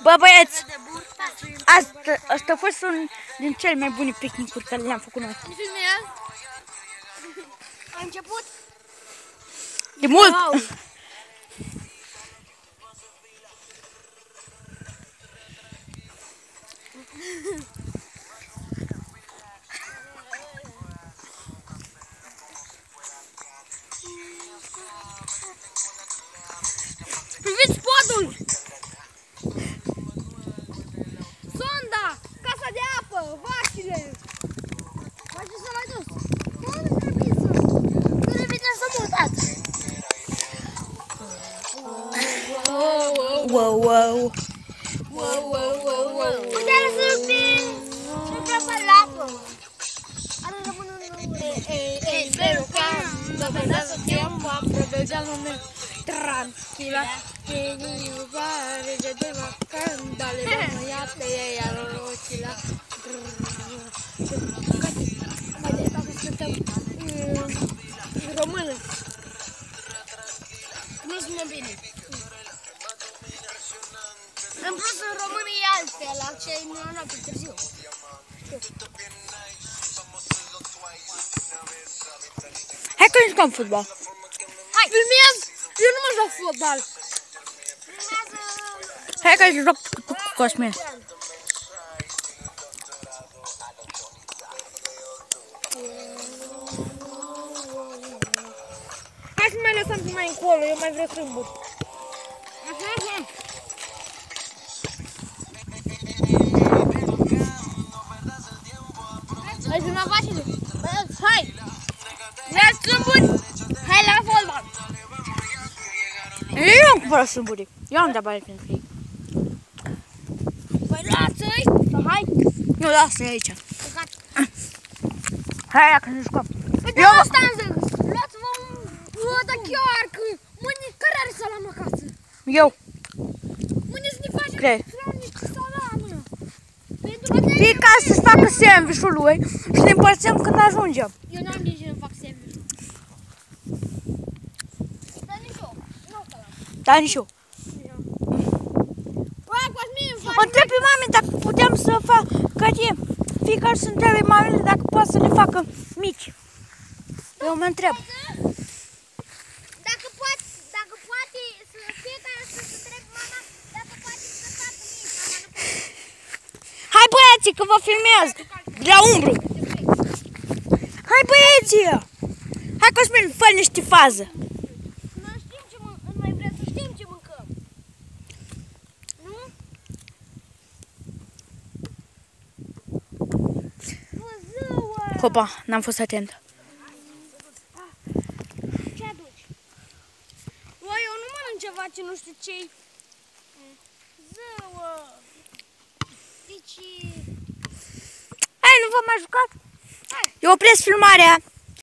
Bă, băieți, asta a fost unul din cele mai bune picnicuri care le-am făcut noi. A început? De mult! Priviți podul! Sonda! Casa de apă! Vașile! Vașile s-au mai dus! Nu trebuie să... Nu trebuie să mutați! Wow, wow! Puteam să pe la apă! Are rămână în espero că no pedazo tiempo aprovechando tranquila que ni lugar de te bacán dale vamos ya te ya rochila mai de dacă cântăm română nu sună bine în plus în română e altfel la ce nu am pe târziu Hai că jucăm fotbal. Hai! Filmez! Eu nu mă joc fotbal! Filmează... Hai că joc cu Cosmin. Hai să mai lăsăm mai încolo, eu mai vreau sâmburi. Hai să mă facem! Hai! Vreau sâmburi! Hai la fotbal! Eu nu am cumpărat sâmburi. Eu am dat bani pentru ei. Păi luați-i! Hai! Nu, lasă-i aici. Hai, dacă ne jucăm. Păi de asta am zis! Luați-vă un... Dar chiar că... Mâine, care are salam acasă? Eu. Mâine să ne facem... Cred. Să luăm niște salamă! Pentru că... Fie ca să-ți facă sandwich-ul lui și ne împărțim când ajungem. Eu n-am nici să fac sandwich. Dar nici eu. Nu salam. Da, nici eu. Mă întreb pe mame dacă putem să fac fiecare să întrebe mamele dacă poate să ne facă mici. Eu mă întreb. Dacă poate să fiecare să întrebe mama dacă poate să facă mici. Mama nu poate. Hai băieții că vă filmez de la umbru. Hai băieții. Hai Cosmin, fă niște fază. Noi știm ce mâncăm, noi vrem să știm ce mâncăm. Nu? Hopa, n-am fost atent. Ce aduci? Bă, eu nu mănânc ceva ce nu știu ce-i. Zău! Deci... Hai, nu v-am mai jucat? Eu opresc filmarea.